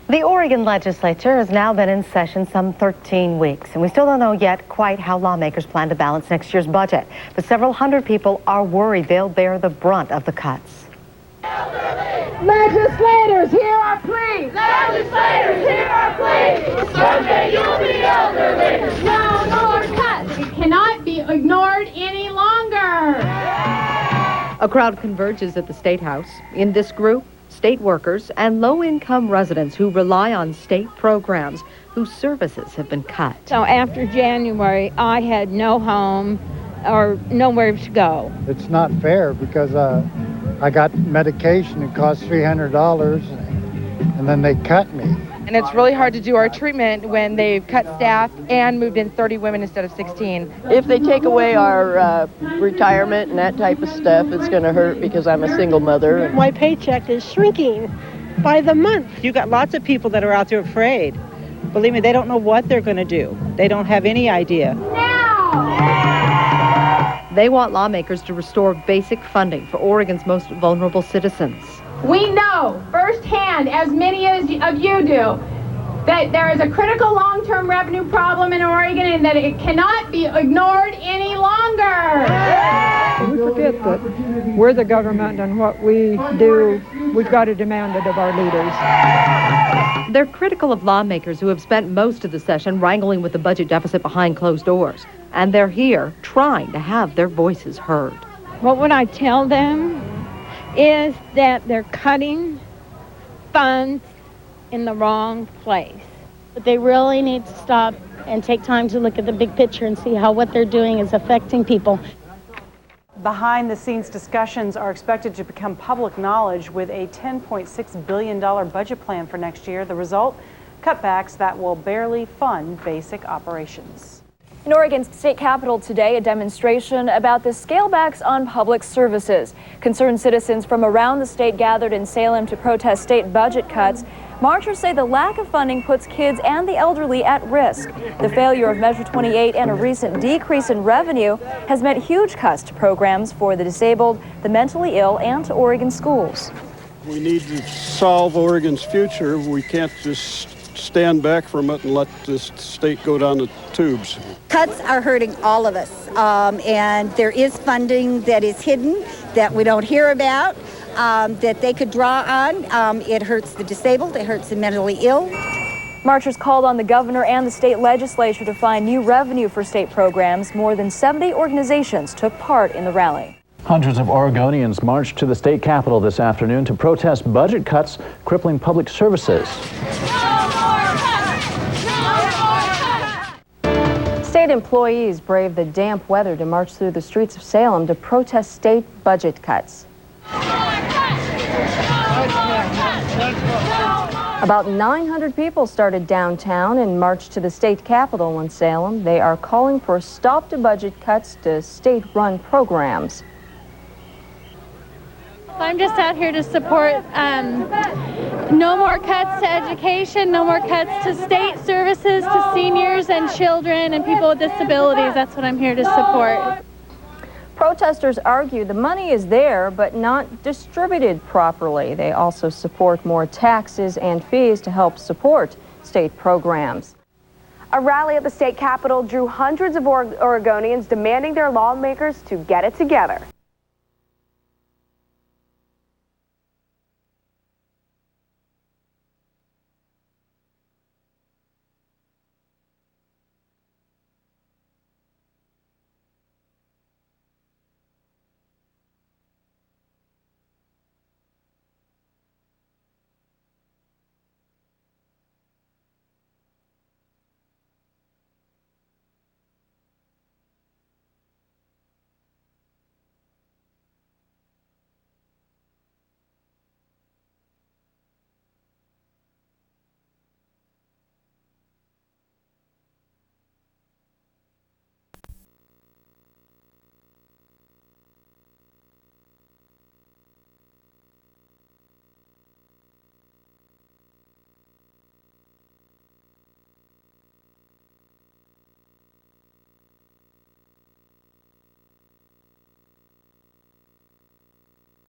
The Oregon legislature has now been in session some 13 weeks, and we still don't know yet quite how lawmakers plan to balance next year's budget. But several hundred people are worried they'll bear the brunt of the cuts. Legislators, hear our plea! Legislators, hear our plea! Someday you'll be elderly! No more cuts! It cannot be ignored any longer! A crowd converges at the State House. In this group, state workers and low-income residents who rely on state programs whose services have been cut. So after January, I had no home or nowhere to go. It's not fair because I got medication. It cost $300, and then they cut me. And it's really hard to do our treatment when they've cut staff and moved in 30 women instead of 16. If they take away our retirement and that type of stuff, it's going to hurt because I'm a single mother. My paycheck is shrinking by the month. You got lots of people that are out there afraid. Believe me, they don't know what they're going to do. They don't have any idea. Now! They want lawmakers to restore basic funding for Oregon's most vulnerable citizens. We know firsthand, as many of you do, that there is a critical long-term revenue problem in Oregon and that it cannot be ignored any longer. We forget that we're the government, and what we do, we've got to demand it of our leaders. They're critical of lawmakers who have spent most of the session wrangling with the budget deficit behind closed doors. And they're here trying to have their voices heard. What would I tell them is that they're cutting funds in the wrong place. But they really need to stop and take time to look at the big picture and see how what they're doing is affecting people. Behind-the-scenes discussions are expected to become public knowledge with a $10.6 billion budget plan for next year. The result, cutbacks that will barely fund basic operations. In Oregon's state capitol today, a demonstration about the scalebacks on public services. Concerned citizens from around the state gathered in Salem to protest state budget cuts. Marchers say the lack of funding puts kids and the elderly at risk. The failure of Measure 28 and a recent decrease in revenue has meant huge cuts to programs for the disabled, the mentally ill, and to Oregon schools. We need to solve Oregon's future. We can't just stand back from it and let this state go down the tubes. Cuts are hurting all of us, and there is funding that is hidden that we don't hear about, that they could draw on. It hurts the disabled, it hurts the mentally ill. Marchers called on the governor and the state legislature to find new revenue for state programs. More than 70 organizations took part in the rally. Hundreds of Oregonians marched to the state capitol this afternoon to protest budget cuts crippling public services. State employees braved the damp weather to march through the streets of Salem to protest state budget cuts. About 900 people started downtown and marched to the state capitol in Salem. They are calling for a stop to budget cuts to state-run programs. I'm just out here to support no more cuts to education, no more cuts to state services to seniors and children and people with disabilities. That's what I'm here to support. Protesters argue the money is there but not distributed properly. They also support more taxes and fees to help support state programs. A rally at the state capitol drew hundreds of Oregonians demanding their lawmakers to get it together.